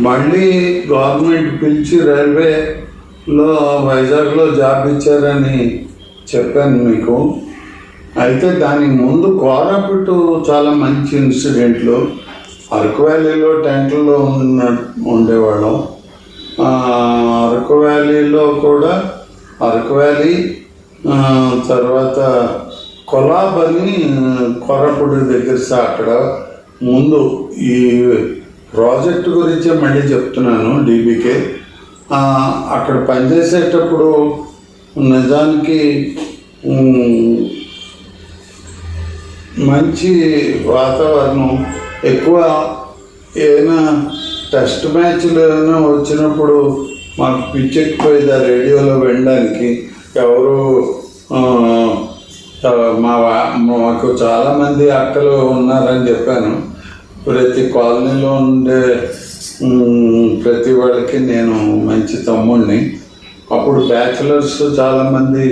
మళ్ళీ గవర్నమెంట్ పిలిచి రైల్వేలో వైజాగ్లో జాబ్ ఇచ్చారని చెప్పాను మీకు. అయితే దానికి ముందు కోరాపుట్టు చాలా మంచి ఇన్సిడెంట్లు. అరకు వ్యాలీలో టెంట్లో ఉండేవాళ్ళం. అరకు వ్యాలీలో కూడా అరకు వ్యాలీ తర్వాత కొలాబ్ అని కోరాపుట్టు దగ్గర అక్కడ ముందు ఈ ప్రాజెక్టు గురించే మళ్ళీ చెప్తున్నాను. డీబీకే అక్కడ పనిచేసేటప్పుడు నిజానికి మంచి వాతావరణం. ఎక్కువ ఏదైనా టెస్ట్ మ్యాచ్లు ఏమైనా వచ్చినప్పుడు మాకు పిచ్చెక్కిపోయేది ఆ రేడియోలో వినడానికి. ఎవరు మాకు చాలామంది అక్కలు ఉన్నారని చెప్పాను. ప్రతి కాలనీలో ఉండే ప్రతి వాళ్ళకి నేను మంచి తమ్ముడిని. అప్పుడు బ్యాచులర్స్ చాలామంది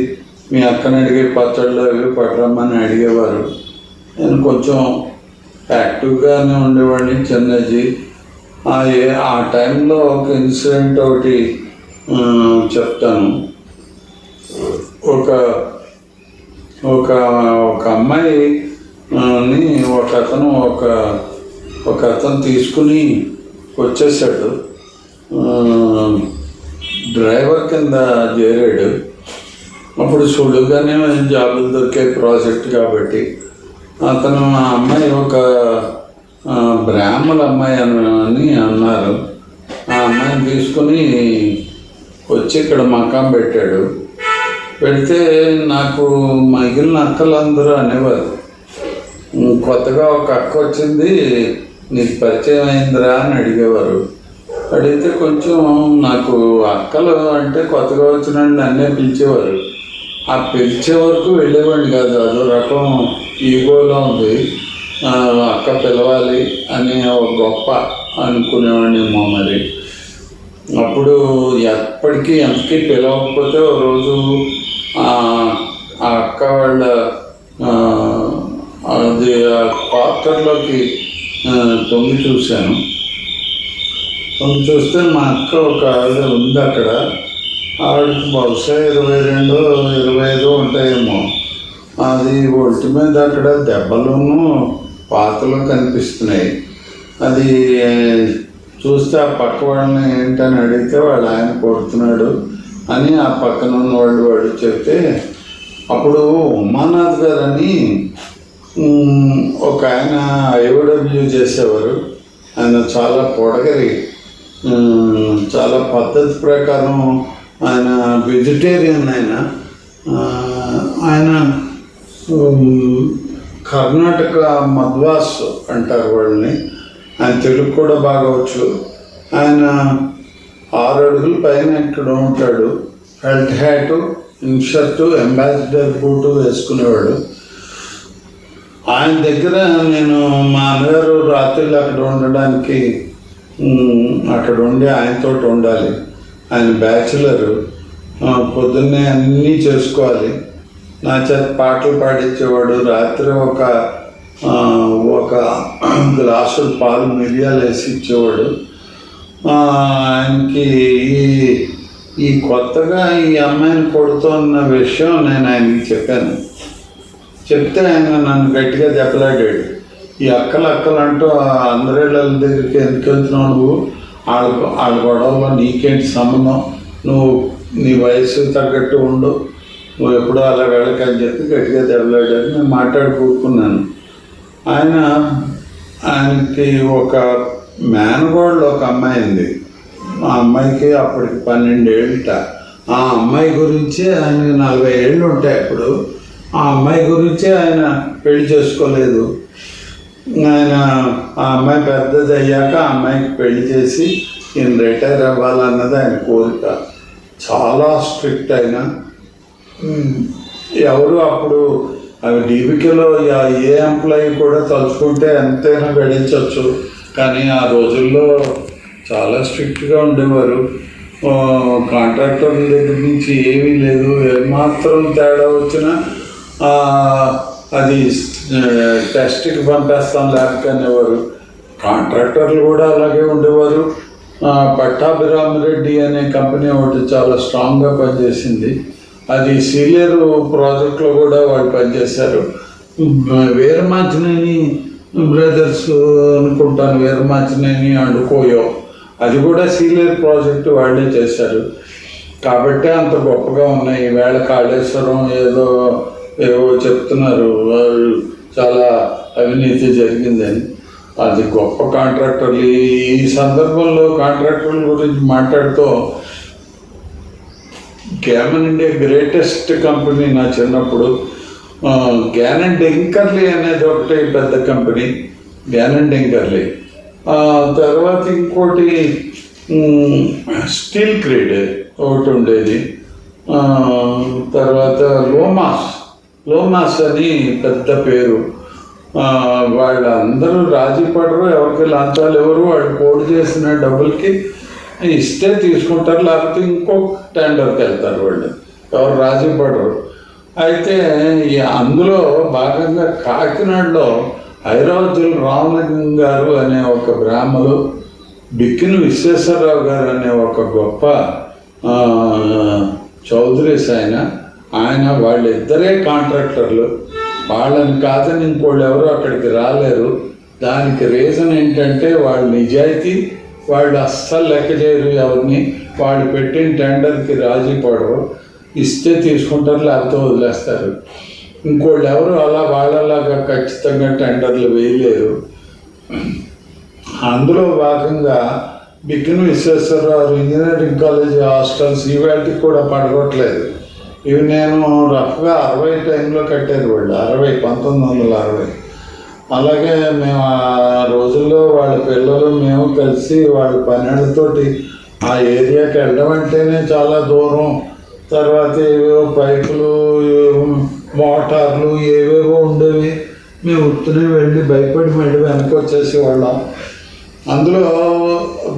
మీ అక్కని అడిగే పచ్చళ్ళు అవి పట్టరమ్మని అడిగేవారు. నేను కొంచెం యాక్టివ్గానే ఉండేవాడిని. చిన్నజీ ఆ టైంలో ఒక ఇన్సిడెంట్ ఒకటి చెప్తాను. ఒక ఒక ఒక అమ్మాయిని ఒక అతను తీసుకుని వచ్చేసాడు. డ్రైవర్ కింద చేరాడు. అప్పుడు సులువుగానే జాబులు దొరికే ప్రాజెక్ట్ కాబట్టి అతను ఆ అమ్మాయి ఒక బ్రాహ్మణ అమ్మాయి అని అన్నారు. ఆ అమ్మాయిని తీసుకుని వచ్చి ఇక్కడ మకాం పెట్టాడు. పెడితే నాకు మిగిలిన అక్కలందరూ అనేవారు, కొత్తగా ఒక అక్క వచ్చింది, నీకు పరిచయం అయిందిరా అని అడిగేవారు. అడిగితే కొంచెం నాకు అక్కలు అంటే కొత్తగా వచ్చిన నన్నే పిలిచేవారు. ఆ పిలిచే వరకు వెళ్ళేవాడిని కాదు. అదో రకం ఈగోలో ఉంది. అక్క పిలవాలి అని ఒక గొప్ప అనుకునేవాడినేమో మరి. అప్పుడు ఎప్పటికీ ఎంతకీ పిలవకపోతే ఒక రోజు ఆ అక్క వాళ్ళ అది క్వార్టర్లోకి తొంగి చూశాను. తొంగి చూస్తే మా అక్క ఒక ఆవిడ ఉంది అక్కడ. ఆవిడకి బహుశా 22, 25 ఉంటాయేమో. అది ఒంటి మీద అక్కడ దెబ్బలును పాతలు కనిపిస్తున్నాయి. అది చూస్తే ఆ పక్క వాళ్ళని ఏంటని అడిగితే వాళ్ళు ఆయన కొడుతున్నాడు అని ఆ పక్కన ఉన్న వాళ్ళు చెప్తే, అప్పుడు ఉమానాథ్ గారని ఒక ఆయన ఐఓడబ్ల్యూ చేసేవారు. ఆయన చాలా పొడగరి, చాలా పద్ధతి ప్రకారం ఆయన వెజిటేరియన్. ఆయన కర్ణాటక మద్వాస్ అంటారు వాళ్ళని. ఆయన తెలుగు కూడా బాగా వచ్చు. ఆయన 6 అడుగుల పైన ఇక్కడ ఉంటాడు. Felt hat, inshirt, ambassador boot వేసుకునేవాడు. ఆయన దగ్గర నేను మా అన్నగారు రాత్రులు అక్కడ ఉండడానికి అక్కడ ఉండి ఆయనతో ఉండాలి. ఆయన బ్యాచులరు. పొద్దున్నే అన్నీ చేసుకోవాలి. నా చేత పాటలు పాడించేవాడు. రాత్రి ఒక గ్లాసులు పాలు మిరియాలు వేసి ఇచ్చేవాడు. ఆయనకి ఈ కొత్తగా ఈ అమ్మాయిని కొడుతున్న విషయం నేను ఆయనకి చెప్పాను. చెప్తే ఆయన నన్ను గట్టిగా దెబ్బలాడాడు. ఈ అక్కలు అంటూ అందరేళ్ళ దగ్గరికి ఎందుకు వెళ్తున్నావు నువ్వు? వాళ్ళ గొడవలో నీకేంటి సంబంధం? నువ్వు నీ వయసు తగ్గట్టు ఉండు, నువ్వు ఎప్పుడూ అలా వెళ్ళకని చెప్పి గట్టిగా దెబ్బలాడాడు. నేను మాట్లాడుకుంటున్నాను. ఆయనకి ఒక మేనగోళ్ళు ఒక అమ్మాయి ఉంది. ఆ అమ్మాయికి అప్పటికి 12 ఏళ్ళట. ఆ అమ్మాయి గురించి ఆయన 40 ఏళ్ళు ఉంటాయి అప్పుడు. ఆ అమ్మాయి గురించి ఆయన పెళ్లి చేసుకోలేదు. ఆయన ఆ అమ్మాయి పెద్దది అయ్యాక ఆ అమ్మాయికి పెళ్లి చేసి ఈయన రిటైర్ అవ్వాలన్నది ఆయన కోరిక. చాలా స్ట్రిక్ట్ అయినా ఎవరు అప్పుడు అవి డీబీకేలో ఏ ఎంప్లాయీ కూడా తలుచుకుంటే ఎంతైనా గడించవచ్చు. కానీ ఆ రోజుల్లో చాలా స్ట్రిక్ట్గా ఉండేవారు. కాంట్రాక్టర్ల దగ్గర నుంచి ఏమీ లేదు. ఏమాత్రం తేడా వచ్చినా అది టెస్ట్కి పంపేస్తాం లేకపోతే అనేవారు. కాంట్రాక్టర్లు కూడా అలాగే ఉండేవారు. పట్టాభిరామరెడ్డి అనే కంపెనీ ఒకటి చాలా స్ట్రాంగ్గా పనిచేసింది. అది సీలేరు ప్రాజెక్ట్లో కూడా వాళ్ళు పనిచేశారు. వీరమాచినేని బ్రదర్స్ అనుకుంటాను, వీరమాచినేని అండుకోయో, అది కూడా సీలేరు ప్రాజెక్టు వాళ్ళే చేశారు. కాబట్టే అంత గొప్పగా ఉన్నాయి. ఈవేళ కాళేశ్వరం ఏవో చెప్తున్నారు, చాలా అవినీతి జరిగిందని. అది గొప్ప కాంట్రాక్టర్లు. ఈ సందర్భంలో కాంట్రాక్టర్ల గురించి మాట్లాడుతూ, గ్యామన్ ఇండియా గ్రేటెస్ట్ కంపెనీ నా చిన్నప్పుడు గ్యాన్ అండ్ డెంకర్లీ అనేది ఒకటి పెద్ద కంపెనీ, గ్యాన్ అండ్ డెంకర్లీ. తర్వాత ఇంకోటి స్టీల్ క్రీడ్ ఒకటి ఉండేది. తర్వాత లోమాస్ అని పెద్ద పేరు. వాళ్ళందరూ రాజీ పడరు, ఎవరికి లంచాలు ఎవరు, వాళ్ళు పోటీ చేసిన డబ్బులకి ఇస్తే తీసుకుంటారు, లేకపోతే ఇంకొక టెండర్కి వెళ్తారు. వాళ్ళు ఎవరు రాజీ పడరు. అయితే అందులో భాగంగా కాకినాడలో ఐరావతుల రామలింగం గారు అనే ఒక బ్రాహ్మలు, బిక్కిన విశ్వేశ్వరరావు గారు అనే ఒక గొప్ప చౌదరీస్ ఆయన వాళ్ళిద్దరే కాంట్రాక్టర్లు. వాళ్ళని కాదని ఇంకోళ్ళు ఎవరు అక్కడికి రాలేరు. దానికి రీజన్ ఏంటంటే వాళ్ళ నిజాయితీ. వాళ్ళు అస్సలు లెక్క చేయరు ఎవరిని. వాళ్ళు పెట్టిన టెండర్కి రాజీ పడరు, ఇస్తే తీసుకుంటారు, లేకపోతే వదిలేస్తారు. ఇంకోళ్ళు ఎవరు అలా వాళ్ళలాగా ఖచ్చితంగా టెండర్లు వేయలేరు. అందులో భాగంగా Bikkina Visweswararao engineering college hostels ఈవేళకి కూడా పడగొట్టలేదు. ఇవి నేను రఫ్గా 60 టైంలో కట్టారు వాళ్ళు, 1960. అలాగే మేము ఆ రోజుల్లో వాళ్ళ పిల్లలు మేము కలిసి వాళ్ళ పన్నెండుతోటి ఆ ఏరియాకి వెళ్ళడం అంటేనే చాలా దూరం. తర్వాత ఏవేవో పైపులు, మోటార్లు ఏవేవో ఉండేవి. మేము ఉత్తునే వెళ్ళి భయపడి మళ్ళీ వెనక్కి వచ్చేసేవాళ్ళం. అందులో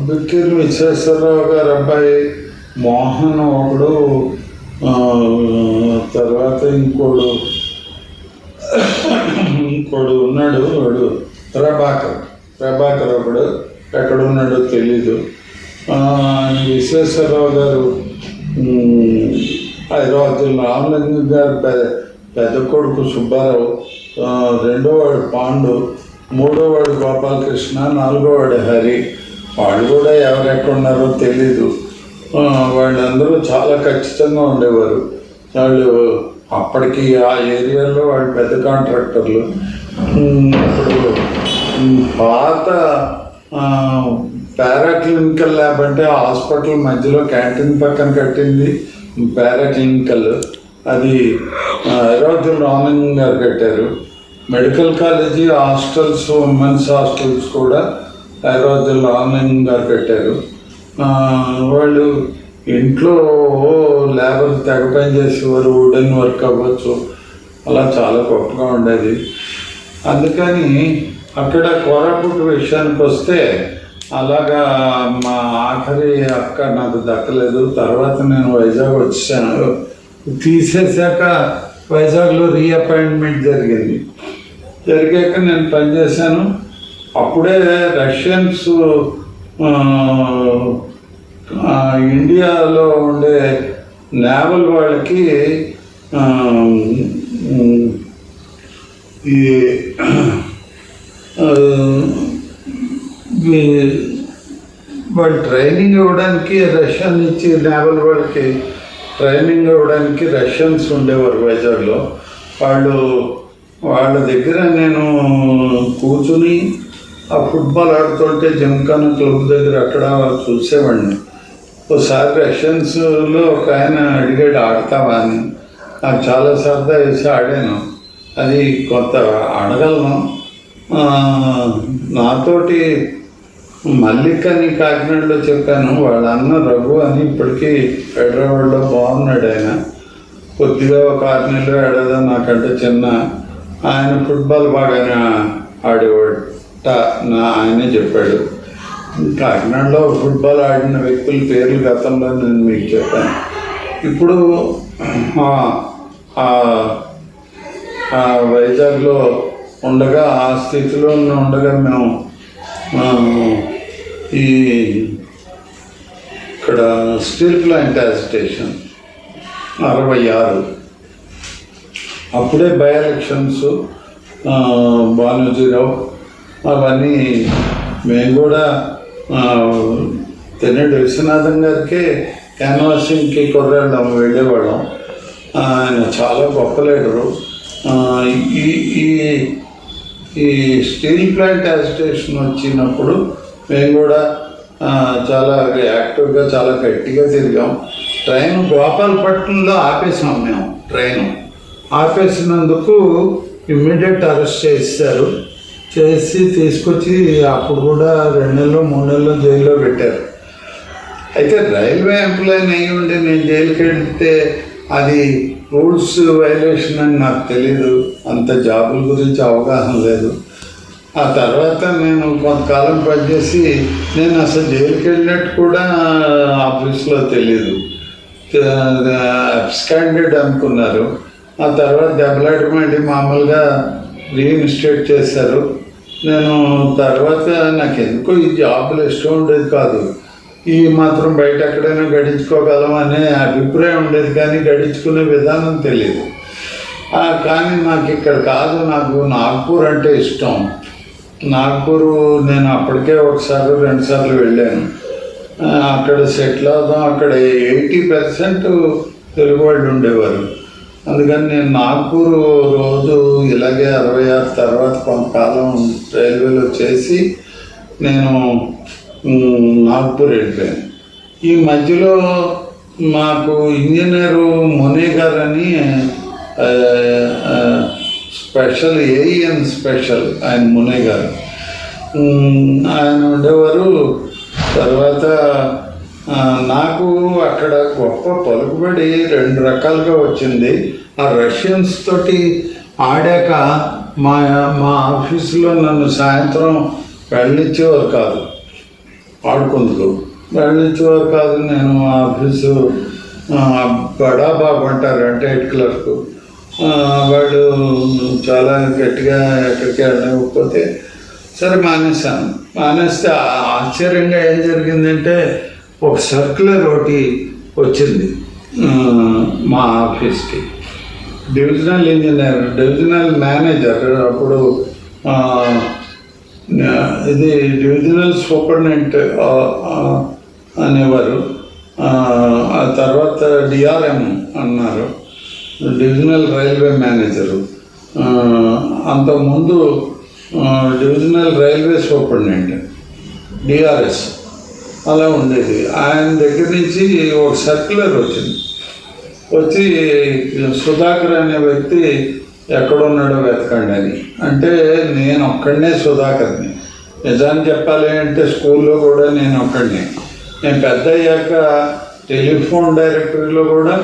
బిక్కిన విశ్వేశ్వరరావు గారు అబ్బాయి మోహన్ ఒకడు, తర్వాత ఇంకోడు ఉన్నాడు, వాడు ప్రభాకర్ ఒకడు, ఎక్కడున్నాడో తెలీదు. విశ్వేశ్వరరావు గారు ఐరావతుల రామలింగం గారు పెద్ద కొడుకు సుబ్బారావు, రెండోవాడు పాండు, మూడోవాడు గోపాలకృష్ణ, నాలుగోవాడు హరి. వాళ్ళు కూడా ఎవరెక్కడున్నారో తెలీదు. వాళ్ళందరూ చాలా ఖచ్చితంగా ఉండేవారు. వాళ్ళు అప్పటికి ఆ ఏరియాలో వాళ్ళు పెద్ద కాంట్రాక్టర్లు. ఇప్పుడు పాత పారాక్లినికల్ ల్యాబ్ అంటే హాస్పిటల్ మధ్యలో క్యాంటీన్ పక్కన కట్టింది పారాక్లినికల్. అది ఐరావతుల రామలింగం గారు కట్టారు. Medical college hostels, women's hostels కూడా ఐరావతుల రామలింగం గారు కట్టారు. వాళ్ళు ఇంట్లో లేబర్ తెగ పని చేసేవారు, వుడెన్ వర్క్ అవ్వచ్చు, అలా చాలా గొప్పగా ఉండేది. అందుకని అక్కడ కోరాపుట్ విషయానికి వస్తే అలాగా మా ఆఖరి అక్క నాకు దక్కలేదు. తర్వాత నేను వైజాగ్ వచ్చాను. తీసేశాక వైజాగ్లో రీఅపాయింట్మెంట్ జరిగాక నేను పనిచేశాను. అప్పుడే రష్యన్స్ ఇండియాలో ఉండే నేవల్ వాళ్ళకి ఈ వాళ్ళు ట్రైనింగ్ ఇవ్వడానికి రష్యన్ నుంచి నేవల్ వాళ్ళకి ట్రైనింగ్ ఇవ్వడానికి రష్యన్స్ ఉండేవారు వైజాగ్లో. వాళ్ళ దగ్గర నేను కూర్చుని ఆ ఫుట్బాల్ ఆడుతుంటే జిమ్ఖానా క్లబ్ దగ్గర అక్కడ చూసేవాడిని. ఒకసారి రష్యన్స్లో ఒక ఆయన అడిగాడు, ఆడతావా అని. నాకు చాలా సరదా వేసి ఆడాను. అది కొంత అడగలను. నాతోటి మల్లిక్ అని కాకినాడలో చెప్పాను. వాళ్ళ అన్న రఘు అని ఇప్పటికీ హైదరాబాద్లో బాగున్నాడు. ఆయన కొద్దిగా ఒక 6 నెలలు ఆడేదా, నాకంటే చిన్న. ఆయన ఫుట్బాల్ బాగానే ఆడేవాడు, ఆయనే చెప్పాడు. కాకినాడలో ఫుట్బాల్ ఆడిన వ్యక్తుల పేర్లు గతంలో నేను మీకు చెప్పాను. ఇప్పుడు వైజాగ్లో ఉండగా, ఆ స్థితిలో ఉండగా మేము ఈ ఇక్కడ స్టీల్ ప్లాంట్ యాజిటేషన్ 66. అప్పుడే బై ఎలక్షన్స్, భానుజీరావు అవన్నీ మేము కూడా తెన్నటి విశ్వనాథన్ గారికి క్యాన్వాసింగ్కి కుర్రాళ్ళం వెళ్ళేవాళ్ళం. ఆయన చాలా గొప్ప లీడరు. ఈ ఈ ఈ స్టీల్ ప్లాంట్ యాజిటేషన్ వచ్చినప్పుడు మేము కూడా చాలా యాక్టివ్గా చాలా గట్టిగా తిరిగాం. ట్రైన్ గోపాలపట్నంలో ఆపేసాం మేము. ట్రైన్ ఆపేసినందుకు ఇమ్మీడియట్ అరెస్ట్ చేశారు. చేసి తీసుకొచ్చి అప్పుడు కూడా 2 నెలలు 3 నెలలు జైల్లో పెట్టారు. అయితే రైల్వే ఎంప్లాయీని అయ్యి ఉండి నేను జైలుకి వెళ్తే అది రూల్స్ వైలేషన్ అని నాకు తెలీదు. అంత జాబుల గురించి అవగాహన లేదు. ఆ తర్వాత నేను కొంతకాలం పనిచేసి నేను అసలు జైలుకి వెళ్ళినట్టు కూడా ఆఫీస్లో తెలీదు. అబ్స్కాండెడ్ అనుకున్నారు. ఆ తర్వాత దెబ్బలాటమండి మామూలుగా రీఇన్స్టేట్ చేశారు. నేను తర్వాత నాకు ఎందుకో ఈ జాబులు ఇష్టం ఉండేది కాదు. ఈ మాత్రం బయట ఎక్కడైనా గడించుకోగలం అనే అభిప్రాయం ఉండేది, కానీ గడించుకునే విధానం తెలియదు. కానీ నాకు ఇక్కడ కాదు, నాకు నాగ్పూర్ అంటే ఇష్టం. నాగ్పూరు నేను అప్పటికే 1-2 సార్లు వెళ్ళాను. అక్కడ సెటిల్ అవుదాం. అక్కడ 80% తెలుగు వాళ్ళు ఉండేవారు. అందుకని నేను నాగ్పూర్ రోజు ఇలాగే 66 తర్వాత కొంతకాలం రైల్వేలో చేసి నేను నాగ్పూర్ వెళ్ళిపోయాను. ఈ మధ్యలో మాకు ఇంజనీరు మునే గారు అని స్పెషల్ ఏఈఎన్ స్పెషల్ ఆయన మునే గారు ఆయన ఉండేవారు. తర్వాత నాకు అక్కడ గొప్ప పలుకుబడి 2 రకాలుగా వచ్చింది. ఆ రష్యన్స్ తోటి ఆడాక మా ఆఫీసులో నన్ను సాయంత్రం వెళ్ళిచ్చేవారు కాదు, ఆడుకుందుకు వెళ్ళిచ్చేవారు కాదు. నేను ఆఫీసు బడా బాబు అంటారు, అంటే హెడ్ క్లర్క్. వాడు చాలా గట్టిగా ఎక్కడికి వెళ్ళకపోతే సరే మానేశాను. మానేస్తే ఆశ్చర్యంగా ఏం జరిగిందంటే ఒక సర్క్యులర్ ఒకటి వచ్చింది మా ఆఫీస్కి. డివిజనల్ ఇంజనీర్, డివిజనల్ మేనేజర్, అప్పుడు ఇది డివిజనల్ సూపరింటెండెంట్ అనేవారు. ఆ తర్వాత డిఆర్ఎం అన్నారు, డివిజనల్ రైల్వే మేనేజరు. అంతకుముందు డివిజనల్ రైల్వే సూపరింటెండెంట్, డిఆర్ఎస్ అలా ఉండేది. ఆయన దగ్గర నుంచి ఒక సర్క్యులర్ వచ్చింది. వచ్చి సుధాకర్ అనే వ్యక్తి ఎక్కడున్నాడో వెతకండి అని. అంటే నేను ఒక్కడనే సుధాకర్ని. నిజాన్ని చెప్పాలి అంటే స్కూల్లో కూడా నేను ఒక్కడిని. నేను పెద్ద అయ్యాక టెలిఫోన్ డైరెక్టరీలో కూడా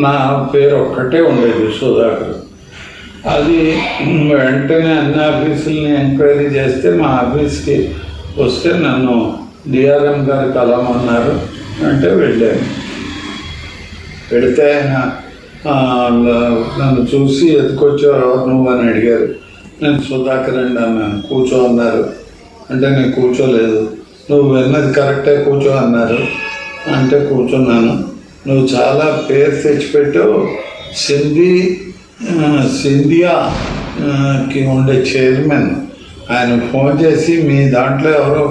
నా పేరు ఒక్కటే ఉండేది, సుధాకర్. అది వెంటనే అన్ని ఆఫీసుల్ని ఎంక్వైరీ చేస్తే మా ఆఫీస్కి వస్తే నన్ను డిఆర్ఎం గారు కలవమన్నారు. అంటే వెళ్ళాను. వెళితే ఆయన నన్ను చూసి ఎత్తుకొచ్చారు, నువ్వు అని అడిగారు. నేను సుధాకర్ అండి అన్నాను. కూర్చో అన్నారు. అంటే నేను కూర్చోలేదు. నువ్వు విన్నది కరెక్టే, కూర్చో అన్నారు. అంటే కూర్చున్నాను. నువ్వు చాలా పేరు తెచ్చిపెట్టావు. సింధియాకి ఉండే చైర్మన్ ఆయన ఫోన్ చేసి మీ దాంట్లో ఎవరో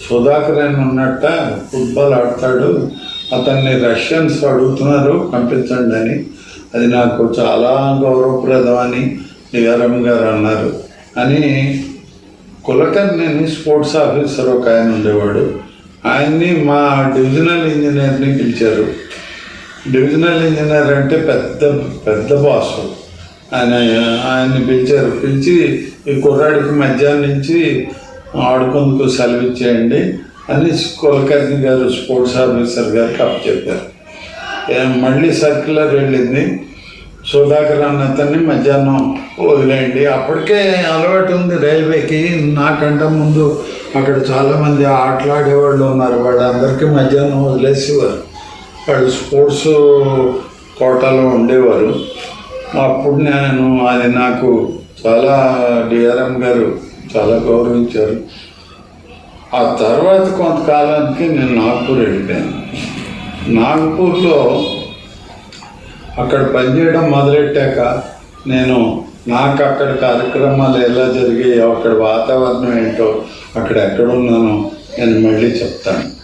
సుధాకర్ అని ఉన్నట్ట, ఫుట్బాల్ ఆడతాడు, అతన్ని రష్యన్స్ అడుగుతున్నారు పంపించండి అని. అది నాకు చాలా గౌరవప్రదం అని డిఆర్ఎం గారు అన్నారు అని. కులకర్ణిని స్పోర్ట్స్ ఆఫీసర్ ఒక ఆయన ఉండేవాడు, ఆయన్ని మా డివిజనల్ ఇంజనీర్ని పిలిచారు. డివిజనల్ ఇంజనీర్ అంటే పెద్ద పెద్ద బాసు. ఆయన్ని పిలిచారు. పిలిచి ఈ కుర్రాడికి మధ్యాహ్నం నుంచి ఆడుకుందుకు సెలవు ఇచ్చేయండి అని కులకర్ణి గారు స్పోర్ట్స్ ఆఫీసర్ గారికి అప్పచెప్పారు. మళ్ళీ సర్క్యులర్ వెళ్ళింది, సుధాకర్ అన్నతన్ని మధ్యాహ్నం వదిలేయండి. అప్పటికే అలవాటు ఉంది రైల్వేకి. నాకంటే ముందు అక్కడ చాలామంది ఆటలాడేవాళ్ళు ఉన్నారు, వాళ్ళందరికీ మధ్యాహ్నం వదిలేసేవారు. వాళ్ళు స్పోర్ట్స్ కోటాలో ఉండేవారు. అప్పుడు నేను అది నాకు చాలా డిఆర్ఎం గారు చాలా గౌరవించారు. ఆ తర్వాత కొంతకాలానికి నేను నాగ్పూర్ వెళ్ళిపోయాను. నాగపూర్లో అక్కడ పనిచేయడం మొదలెట్టాక నాకు అక్కడ కార్యక్రమాలు ఎలా జరిగాయో, అక్కడ వాతావరణం ఏంటో, అక్కడ ఎక్కడున్నానో నేను మళ్ళీ చెప్తాను.